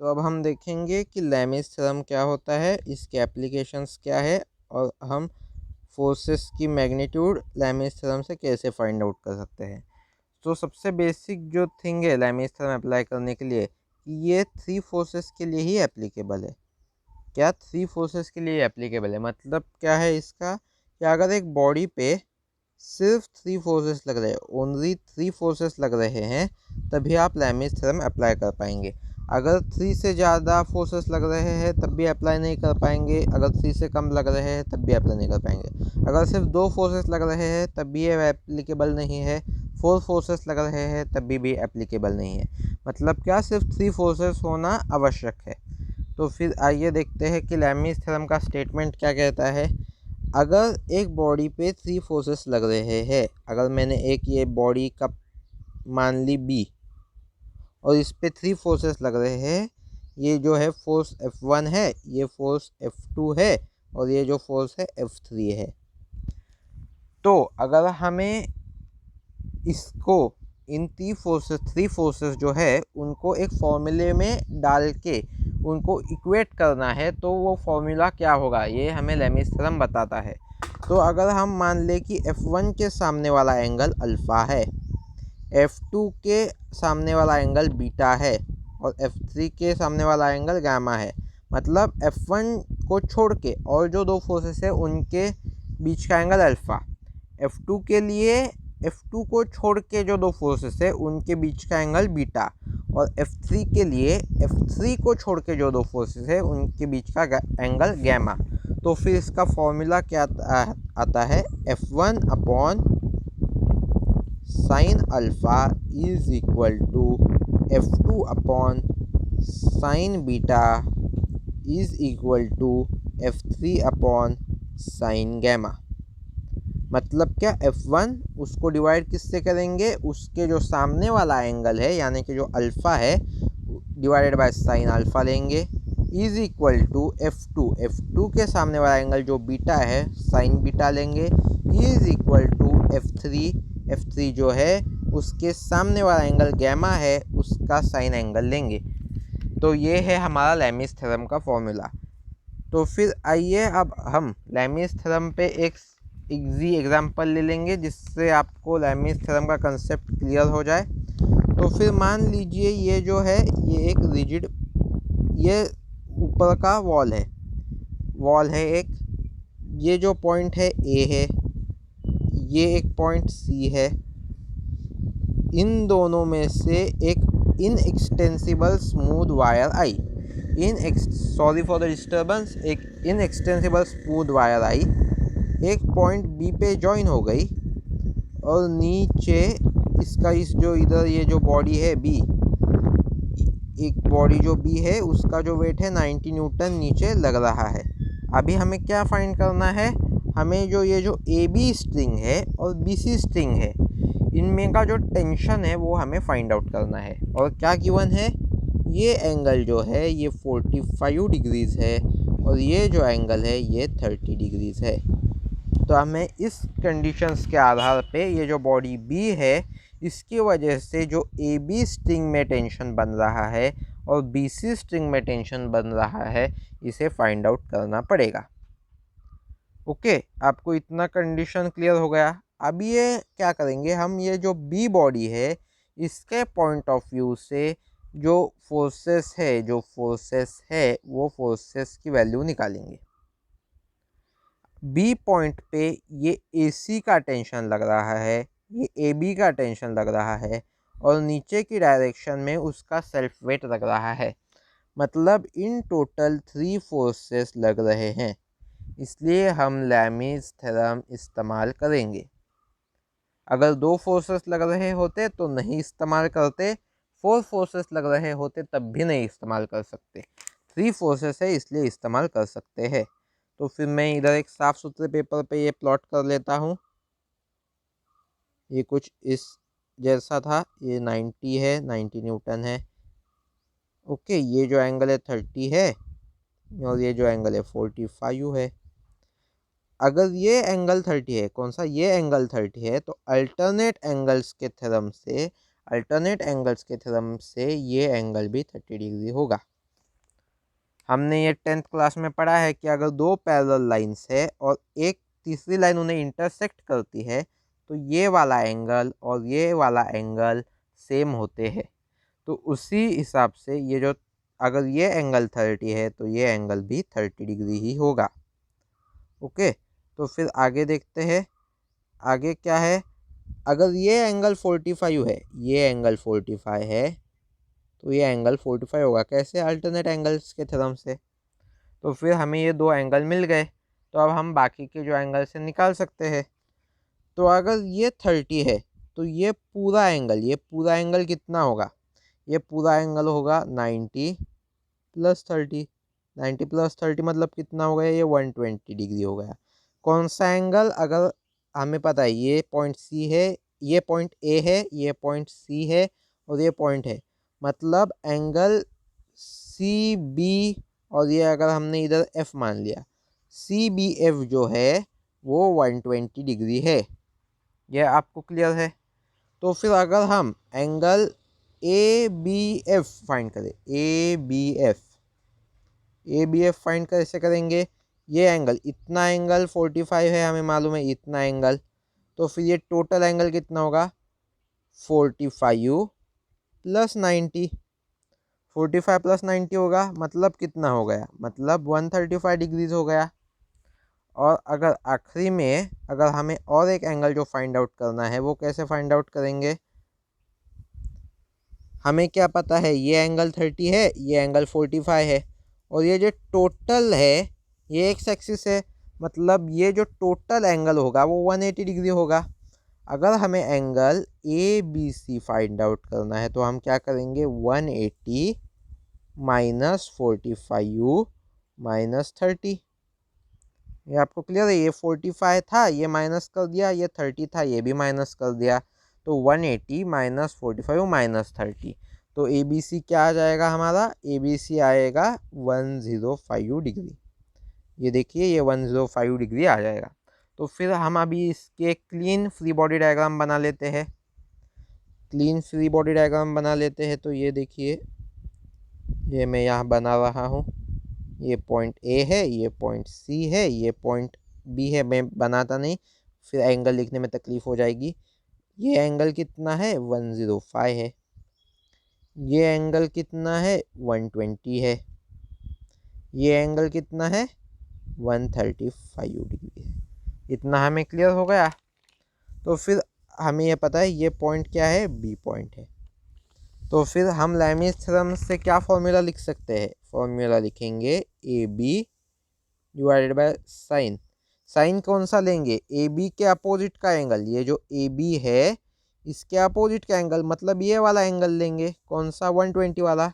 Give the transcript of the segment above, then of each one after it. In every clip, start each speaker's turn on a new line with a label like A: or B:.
A: तो अब हम देखेंगे कि लैमिस थ्योरम क्या होता है, इसके एप्लीकेशंस क्या है और हम फोर्सेस की मैग्नीट्यूड लैमिस थ्योरम से कैसे फाइंड आउट कर सकते हैं। तो सबसे बेसिक जो थिंग है लैमिस थ्योरम अप्लाई करने के लिए, ये 3 फोर्सेस के लिए ही एप्लीकेबल है। क्या 3 फोर्सेस के लिए एप्लीकेबल है? मतलब क्या है इसका कि अगर एक बॉडी पे सिर्फ 3 फोर्सेस लग रहे हैं, ओनली 3 फोर्सेस लग रहे हैं, तभी आप लैमिस थ्योरम अप्लाई कर पाएंगे। अगर 3 से ज़्यादा फोर्सेस लग रहे हैं तब भी अप्लाई नहीं कर पाएंगे, अगर 3 से कम लग रहे हैं तब भी अप्लाई नहीं कर पाएंगे। अगर सिर्फ 2 फोर्सेस लग रहे हैं तब भी ये एप्लीकेबल नहीं है, 4 फोर्सेस लग रहे हैं तब भी एप्लीकेबल नहीं है। मतलब क्या, सिर्फ 3 फोर्सेस होना आवश्यक है। तो फिर आइए देखते हैं कि लैमिस थ्योरम का स्टेटमेंट क्या कहता है। अगर एक बॉडी पे 3 फोर्सेस लग रहे हैं, अगर मैंने एक ये बॉडी का मान ली बी और इस पे 3 फोर्सेस लग रहे हैं, ये जो है फोर्स F1 है, ये फोर्स F2 है और ये जो फोर्स है F3 है। तो अगर हमें इसको इन 3 फोर्सेस जो है उनको एक फॉर्मूले में डाल के उनको इक्वेट करना है, तो वो फॉर्मूला क्या होगा ये हमें लैमिस थ्योरम बताता है। तो अगर हम मान लें कि F1 के सामने वाला एंगल अल्फ़ा है, F2 के सामने वाला एंगल बीटा है और F3 के सामने वाला एंगल गामा है। मतलब F1 को छोड़ के और जो 2 फोर्सेस है उनके बीच का एंगल अल्फ़ा, F2 के लिए F2 को छोड़ के जो 2 फोर्सेस है उनके बीच का एंगल बीटा, और F3 के लिए F3 को छोड़ के जो 2 फोर्सेस है उनके बीच का एंगल गैमा। तो फिर इसका फॉर्मूला क्या आता है, F1 upon sine alpha is equal to F2 upon sine beta is equal to F3 upon sine gamma. मतलब क्या, F1 उसको डिवाइड किससे करेंगे, उसके जो सामने वाला एंगल है यानी कि जो अल्फ़ा है डिवाइडेड बाय साइन अल्फ़ा लेंगे, इज इक्वल टू F2 के सामने वाला एंगल जो बीटा है साइन बीटा लेंगे, इज इक्वल टू F3 जो है उसके सामने वाला एंगल गैमा है उसका साइन एंगल लेंगे। तो ये है हमारा लैमिस थ्योरम का फॉर्मूला। तो फिर आइए अब हम लैमिस थ्योरम पे एक इजी एग्जांपल ले लेंगे जिससे आपको लैमिस थ्योरम का कंसेप्ट क्लियर हो जाए। तो फिर मान लीजिए ये जो है ये एक रिजिड, ये ऊपर का वॉल है एक, ये जो पॉइंट है A है, ये एक पॉइंट C है। इन दोनों में से एक inextensible smooth wire I, sorry for the disturbance, एक इनएक्सटेंसिबल स्मूथ वायर आई एक पॉइंट B पे ज्वाइन हो गई और नीचे इसका जो इधर ये जो बॉडी है B, एक बॉडी जो B है उसका जो वेट है 90 न्यूटन नीचे लग रहा है। अभी हमें क्या फाइंड करना है, हमें जो ये जो AB स्ट्रिंग है और BC स्ट्रिंग है इनमें का जो टेंशन है वो हमें फाइंड आउट करना है। और क्या गिवन है, ये एंगल जो है ये 45 डिग्रीज़ है और ये जो एंगल है ये 30 डिग्रीज़ है। तो हमें इस कंडीशंस के आधार पे ये जो बॉडी B है इसकी वजह से जो AB स्ट्रिंग में टेंशन बन रहा है और BC स्ट्रिंग में टेंशन बन रहा है, इसे फाइंड आउट करना पड़ेगा। ओके, आपको इतना कंडीशन क्लियर हो गया। अब ये क्या करेंगे, हम ये जो B बॉडी है इसके पॉइंट ऑफ व्यू से जो फोर्सेस है वो फोर्सेस की वैल्यू निकालेंगे। B पॉइंट पे ये AC का टेंशन लग रहा है, ये AB का टेंशन लग रहा है और नीचे की डायरेक्शन में उसका सेल्फ वेट लग रहा है। मतलब इन टोटल 3 फोर्सेस लग रहे हैं, इसलिए हम लैमिस थ्योरम इस्तेमाल करेंगे। अगर 2 फोर्सेस लग रहे होते तो नहीं इस्तेमाल करते, 4 फोर्सेस लग रहे होते तब भी नहीं इस्तेमाल कर सकते, 3 फोर्सेस है इसलिए इस्तेमाल कर सकते हैं। तो फिर मैं इधर एक साफ़ सुथरे पेपर पे ये प्लॉट कर लेता हूँ। ये कुछ इस जैसा था, ये 90 है, 90 न्यूटन है। ओके, ये जो एंगल है 30 है और ये जो एंगल है 45 है। अगर ये एंगल 30 है, कौन सा, ये एंगल 30 है, तो अल्टरनेट एंगल्स के थ्योरम से ये एंगल भी 30 डिग्री होगा। हमने ये 10th क्लास में पढ़ा है कि अगर दो पैरेलल लाइंस है और एक तीसरी लाइन उन्हें इंटरसेक्ट करती है तो ये वाला एंगल और ये वाला एंगल सेम होते हैं। तो उसी हिसाब से ये जो अगर ये एंगल 30 है तो ये एंगल भी 30 डिग्री ही होगा। ओके, तो फिर आगे देखते हैं। आगे क्या है, अगर ये एंगल 45 है, ये एंगल 45 है, तो ये एंगल 45 होगा। कैसे? अल्टरनेट एंगल्स के थ्योरम से। तो फिर हमें ये दो एंगल मिल गए, तो अब हम बाकी के जो एंगल से निकाल सकते हैं। तो अगर ये 30 है तो ये पूरा एंगल कितना होगा? ये पूरा एंगल होगा 90 प्लस 30। 90 प्लस 30 मतलब कितना हो गया? ये 120 डिग्री हो गया। कौन सा एंगल? अगर हमें पता है ये पॉइंट सी है, ये पॉइंट ए है, ये पॉइंट सी है और ये पॉइंट है, मतलब एंगल सी बी, और ये अगर हमने इधर एफ मान लिया, सी बी एफ जो है वो 120 डिग्री है। यह आपको क्लियर है? तो फिर अगर हम angle A B F find करें, ए बी एफ फाइंड कैसे करेंगे? ये एंगल, इतना एंगल 45 है, हमें मालूम है इतना एंगल, तो फिर ये टोटल एंगल कितना होगा? 45 प्लस 90। 45 प्लस 90 होगा, मतलब कितना हो गया? मतलब 135 डिग्रीज हो गया। और अगर आखिरी में अगर हमें और एक एंगल जो फाइंड आउट करना है वो कैसे फाइंड आउट करेंगे? हमें क्या पता है, ये एंगल 30 है, ये एंगल 45 है, और ये जो टोटल है ये एक्स एक्सिस है, मतलब ये जो टोटल एंगल होगा वो 180 डिग्री होगा। अगर हमें angle A B C find out करना है तो हम क्या करेंगे? 180 माइनस 45 माइनस 30। ये आपको क्लियर है? ये 45 था, ये माइनस कर दिया, ये 30 था, ये भी माइनस कर दिया, तो 180 माइनस 45 माइनस 30। तो ए बी सी क्या आ जाएगा हमारा? ए बी सी आएगा 105 डिग्री। ये देखिए, ये 105 डिग्री आ जाएगा। तो फिर हम अभी इसके क्लीन फ्री बॉडी डायग्राम बना लेते हैं। क्लीन फ्री बॉडी डायग्राम बना लेते हैं। तो ये देखिए, ये मैं यहाँ बना रहा हूँ। ये पॉइंट ए है, ये पॉइंट सी है, ये पॉइंट बी है। मैं बनाता नहीं, फिर एंगल लिखने में तकलीफ हो जाएगी। ये एंगल कितना है? 105 है। ये एंगल कितना है? 120 है। ये एंगल कितना है? 135 डिग्री है। इतना हमें क्लियर हो गया। तो फिर हमें ये पता है ये पॉइंट क्या है? बी पॉइंट है। तो फिर हम लैमिस थ्योरम से क्या फॉर्मूला लिख सकते हैं? फॉर्मूला लिखेंगे A B divided by sine. Sine कौन सा लेंगे? ए बी के अपोजिट का एंगल, ये जो ए बी है इसके अपोजिट का एंगल, मतलब ये वाला एंगल लेंगे। कौन सा? 120 वाला।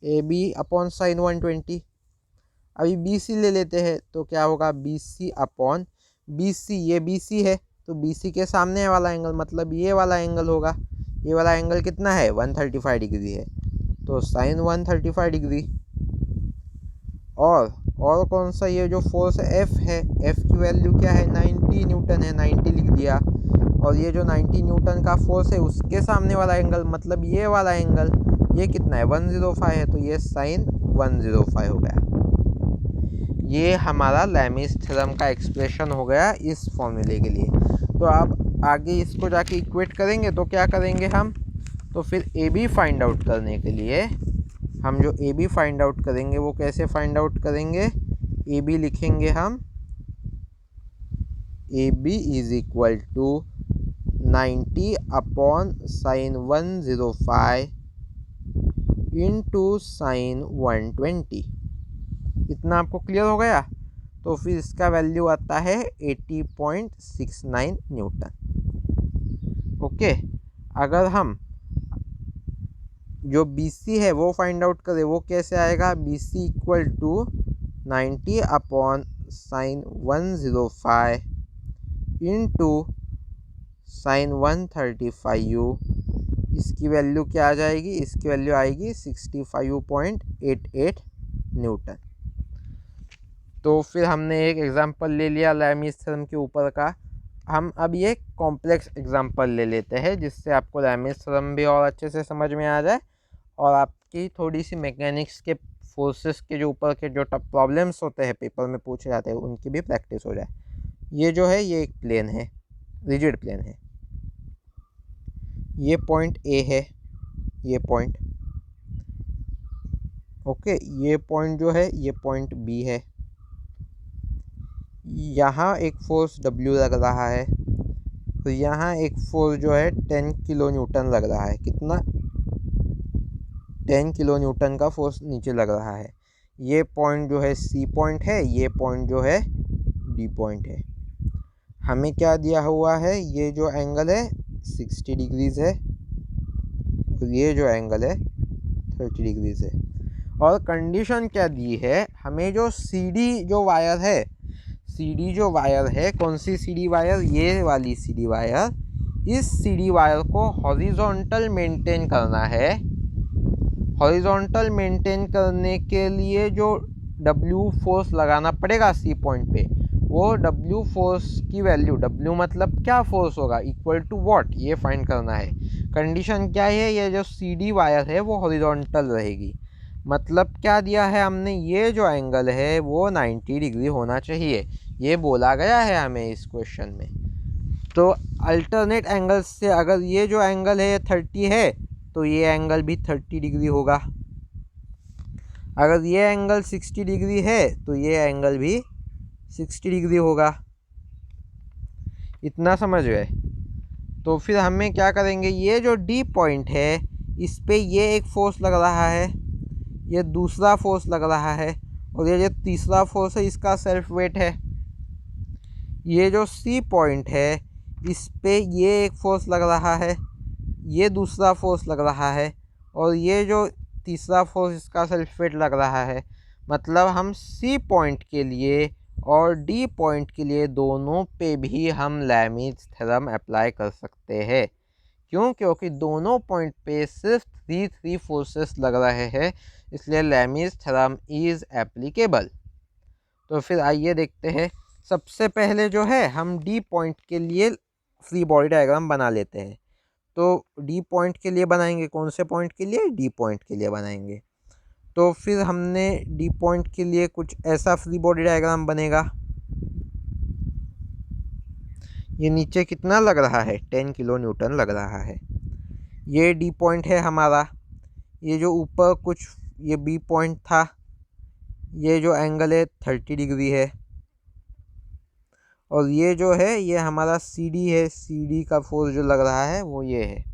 A: A B upon sine 120। अभी बी सी ले लेते हैं, तो क्या होगा? B C upon B C, ये बी सी है तो बी सी के सामने वाला एंगल, मतलब ये वाला एंगल होगा। ये वाला एंगल कितना है? 135 डिग्री है, तो साइन 135 डिग्री। और कौन सा? ये जो फोर्स एफ है, एफ की वैल्यू क्या है? 90 न्यूटन है, 90 लिख दिया। और ये जो 90 न्यूटन का फोर्स है उसके सामने वाला एंगल, मतलब ये वाला एंगल, ये कितना है? 105 है, तो ये साइन 105 हो गया। ये हमारा लैमिस थ्योरम का एक्सप्रेशन हो गया इस फॉर्मूले के लिए। तो अब आगे इसको जाके इक्वेट करेंगे तो क्या करेंगे हम? तो फिर ए बी फाइंड आउट करने के लिए हम जो ए बी फाइंड आउट करेंगे वो कैसे फाइंड आउट करेंगे? ए बी लिखेंगे हम, A B is equal to 90 upon sine 105 into sine 120। इतना आपको क्लियर हो गया? तो फिर इसका वैल्यू आता है 80.69 न्यूटन। ओके, अगर हम जो बी सी है वो फाइंड आउट करें, वो कैसे आएगा? B C equal to 90 upon sine 105 into sine 135। इसकी वैल्यू क्या आ जाएगी? इसकी वैल्यू आएगी 65.88 न्यूटन। तो फिर हमने एक एग्जांपल ले लिया लैमिस थ्योरम के ऊपर का। हम अब ये कॉम्प्लेक्स एग्जांपल ले लेते हैं जिससे आपको लैमिस थ्योरम भी और अच्छे से समझ में आ जाए और आपकी थोड़ी सी मैकेनिक्स के फोर्सेस के जो ऊपर के जो टफ प्रॉब्लम्स होते हैं पेपर में पूछे जाते हैं उनकी भी प्रैक्टिस हो जाए। ये जो है ये एक प्लेन है, रिजिड प्लेन है। ये पॉइंट ए है, ये पॉइंट ओके, ये पॉइंट जो है ये पॉइंट बी है। यहाँ एक फोर्स W लग रहा है, तो यहाँ एक फोर्स जो है 10 किलो न्यूटन लग रहा है। कितना? 10 किलो न्यूटन का फोर्स नीचे लग रहा है। ये पॉइंट जो है C पॉइंट है, ये पॉइंट जो है D पॉइंट है। हमें क्या दिया हुआ है? ये जो एंगल है 60 डिग्रीज है और ये जो एंगल है 30 डिग्रीज है। और कंडीशन क्या दी है हमें? जो CD जो वायर है, CD जो वायर है, कौन सी CD वायर? ये वाली CD वायर। इस CD वायर को हॉरिजॉन्टल मेंटेन करना है। हॉरिजॉन्टल मेंटेन करने के लिए जो W फोर्स लगाना पड़ेगा C पॉइंट पे, वो W फोर्स की वैल्यू, W मतलब क्या फोर्स होगा, इक्वल टू व्हाट, ये फाइंड करना है। कंडीशन क्या है? ये जो CD वायर है वो हॉरिजॉन्टल रहेगी। मतलब क्या दिया है हमने? ये जो एंगल है वो 90 डिग्री होना चाहिए, ये बोला गया है हमें इस क्वेश्चन में। तो अल्टरनेट एंगल से अगर ये जो एंगल है 30 है तो ये एंगल भी 30 डिग्री होगा। अगर ये एंगल 60 डिग्री है तो ये एंगल भी 60 डिग्री होगा। इतना समझ गए? तो फिर हमें क्या करेंगे? ये जो D पॉइंट है इस पे ये एक फोर्स लग रहा है, ये दूसरा फोर्स लग रहा है, और ये जो तीसरा फोर्स है इसका सेल्फ वेट है। ये जो C पॉइंट है इस पे ये एक फोर्स लग रहा है, ये दूसरा फोर्स लग रहा है, और ये जो तीसरा फोर्स इसका सेल्फ वेट लग रहा है। मतलब हम C पॉइंट के लिए और D पॉइंट के लिए दोनों पे भी हम लैमीज थ्योरम अप्लाई कर सकते हैं। क्यों? क्योंकि दोनों पॉइंट पे सिर्फ 3 फोर्सेस लग रहे हैं, इसलिए लैमीज थ्योरम इज़ एप्लीकेबल। तो फिर आइए देखते हैं। सबसे पहले जो है हम D पॉइंट के लिए फ्री बॉडी डायग्राम बना लेते हैं। तो D पॉइंट के लिए बनाएंगे, कौन से पॉइंट के लिए? D पॉइंट के लिए बनाएंगे। तो फिर हमने D पॉइंट के लिए कुछ ऐसा फ्री बॉडी डायग्राम बनेगा। ये नीचे कितना लग रहा है? 10 किलो न्यूटन लग रहा है। ये D पॉइंट है हमारा। ये जो ऊपर कुछ ये B पॉइंट था, ये जो एंगल है 30 डिग्री है, और ये जो है ये हमारा CD है। CD का फोर्स जो लग रहा है वो ये है।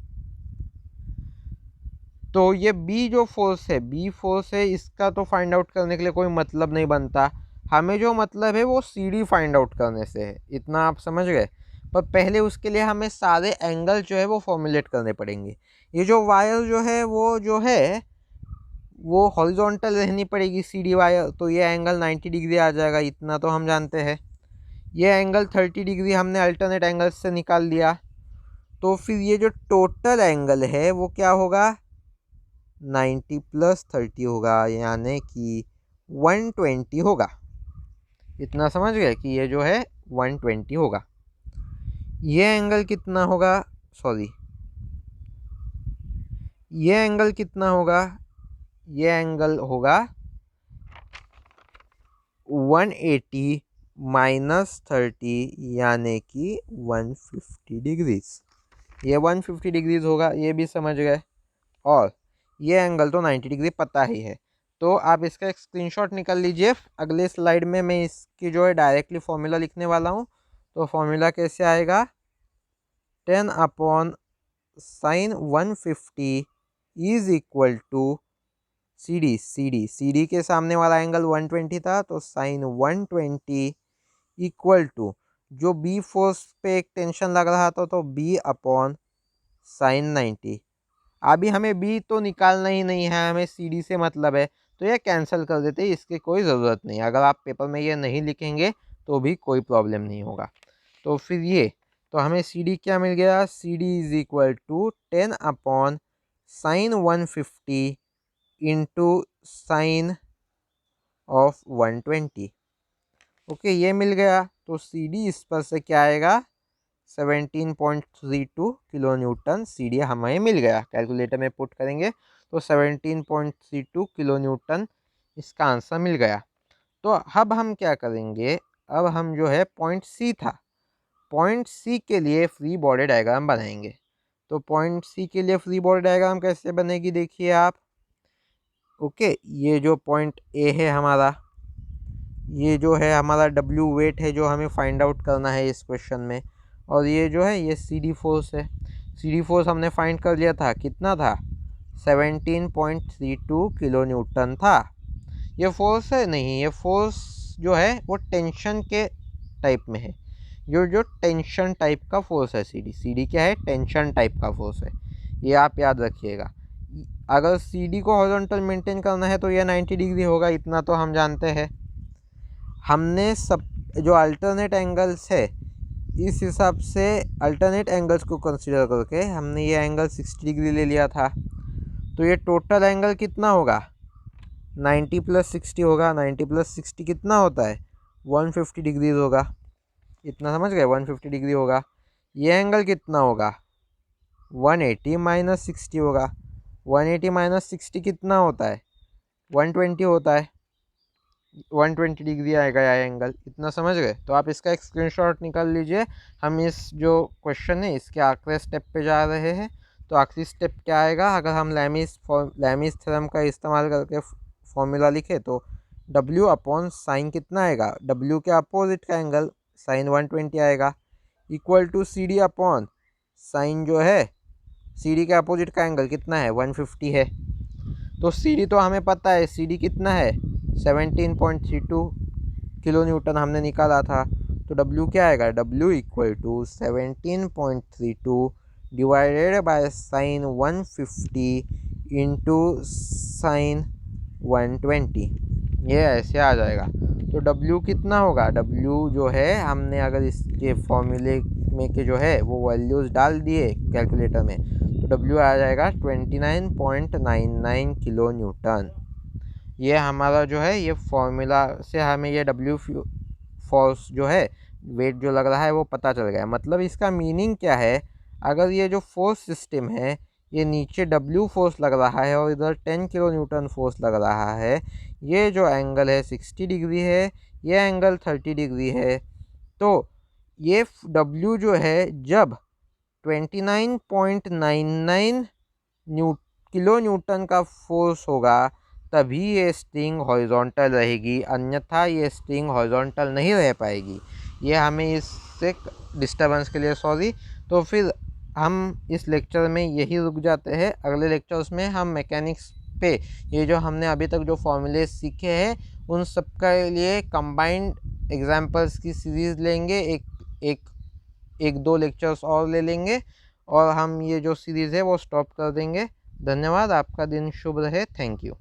A: तो ये B जो फोर्स है, B फोर्स है, इसका तो फाइंड आउट करने के लिए कोई मतलब नहीं बनता। हमें जो मतलब है वो CD फाइंड आउट करने से है। इतना आप समझ गए? पर पहले उसके लिए हमें सारे एंगल जो है वो फॉर्मुलेट करने पड़ेंगे। ये जो वायर जो है वो हॉरिजॉन्टल रहनी पड़ेगी CD वायर, तो ये एंगल 90 डिग्री आ जाएगा, इतना तो हम जानते हैं। ये एंगल 30 डिग्री हमने अल्टरनेट एंगल से निकाल लिया। तो फिर ये जो टोटल एंगल है वो क्या होगा? 90 + 30 होगा, यानी कि 120 होगा। इतना समझ गए कि ये जो है 120 होगा। ये एंगल कितना होगा? सॉरी, ये एंगल कितना होगा? ये एंगल होगा 180 - 30, यानी कि 150 डिग्रीज। ये 150 डिग्रीज होगा, ये भी समझ गए। और ये एंगल तो 90 डिग्री पता ही है, तो आप इसका एक स्क्रीनशॉट निकाल लीजिए। अगले स्लाइड में मैं इसकी जो है डायरेक्टली फॉर्मूला लिखने वाला हूँ। तो फॉर्मूला कैसे आएगा? 10/sin 150 is equal to CD के सामने वाला एंगल 120 था, तो sin 120 इक्वल टू जो B फोर्स पे एक टेंशन लग रहा था तो B/sin 90। अभी हमें B तो निकालना ही नहीं है, हमें CD से मतलब है, तो ये कैंसिल कर देते हैं, इसकी कोई ज़रूरत नहीं। अगर आप पेपर में ये नहीं लिखेंगे तो भी कोई प्रॉब्लम नहीं होगा। तो फिर ये, तो हमें CD क्या मिल गया? CD is equal to 10/sin 150 into sine of 120। Okay, ये मिल गया। तो CD इस पर से क्या आएगा? 17.32 किलो न्यूटन CD हमें मिल गया। कैलकुलेटर में पुट करेंगे तो 17.32 किलो न्यूटन इसका आंसर मिल गया। तो अब हम क्या करेंगे, अब हम जो है पॉइंट सी था, पॉइंट सी के लिए फ्री बॉडी डायग्राम बनाएंगे। तो पॉइंट सी के लिए फ्री बॉडी डायग्राम कैसे बनेगी देखिए आप। ओके, ये जो पॉइंट ए है हमारा, ये जो है हमारा डब्ल्यू वेट है जो हमें फाइंड आउट करना है इस क्वेश्चन में, और ये जो है ये सी डी फोर्स है। सी डी फोर्स हमने फाइंड कर लिया था, कितना था, 17.32 किलो न्यूटन था। ये फोर्स है नहीं, ये फोर्स जो है वो टेंशन के टाइप में है, जो टेंशन टाइप का फोर्स है। सी डी क्या है, टेंशन टाइप का फोर्स है, ये आप याद रखिएगा। अगर सी डी को हॉरिजॉन्टल मेंटेन करना है तो ये 90 डिग्री होगा, इतना तो हम जानते हैं। हमने सब जो अल्टरनेट एंगल्स है, इस हिसाब से अल्टरनेट एंगल्स को कंसीडर करके हमने ये एंगल 60 डिग्री ले लिया था। तो ये टोटल एंगल कितना होगा, 90 + 60 होगा। 90 + 60 कितना होता है, 150 डिग्री होगा। इतना समझ गए, 150 डिग्री होगा। ये एंगल कितना होगा, 180 - 60 होगा। 180 - 60 कितना होता है, 120 होता है। 120 डिग्री आएगा यह एंगल, इतना समझ गए। तो आप इसका एक स्क्रीनशॉट निकाल लीजिए। हम इस जो क्वेश्चन है इसके आखिरी स्टेप पे जा रहे हैं। तो आखिरी स्टेप क्या आएगा, अगर हम लैमिस थ्योरम का इस्तेमाल करके फॉर्मूला लिखे तो W/sin कितना आएगा, W के अपोजिट का एंगल sin 120 आएगा, इक्वल टू CD/sin जो है CD के अपोजिट का एंगल कितना है, 150 है। तो CD तो हमें पता है, CD कितना है, 17.32 किलो न्यूटन हमने निकाला था। तो W क्या आएगा, W = 17.32 divided by sin 150 into sin 120, ये ऐसे आ जाएगा। तो W कितना होगा, W जो है हमने अगर इसके फॉर्मूले में के जो है वो वैल्यूज़ डाल दिए कैलकुलेटर में, तो W आ जाएगा 29.99 किलो न्यूटन। ये हमारा जो है ये फॉर्मूला से हमें ये W फोर्स जो है वेट जो लग रहा है वो पता चल गया। मतलब इसका मीनिंग क्या है, अगर ये जो फोर्स सिस्टम है ये नीचे W फोर्स लग रहा है और इधर 10 किलो न्यूटन फोर्स लग रहा है, ये जो एंगल है 60 डिग्री है, ये एंगल 30 डिग्री है। तो ये W जो है जब 29.99 किलो न्यूटन का फोर्स होगा तभी ये स्ट्रिंग हॉरिजॉन्टल रहेगी, अन्यथा ये स्ट्रिंग हॉरिजॉन्टल नहीं रह पाएगी। ये हमें इससे डिस्टर्बेंस के लिए सॉरी। तो फिर हम इस लेक्चर में यही रुक जाते हैं। अगले लेक्चर्स में हम मैकेनिक्स पे ये जो हमने अभी तक जो फॉर्मूले सीखे हैं उन सब के लिए कंबाइंड एग्जांपल्स की सीरीज़ लेंगे, एक दो लेक्चर्स और ले लेंगे और हम ये जो सीरीज़ है वो स्टॉप कर देंगे। धन्यवाद, आपका दिन शुभ रहे। Thank you.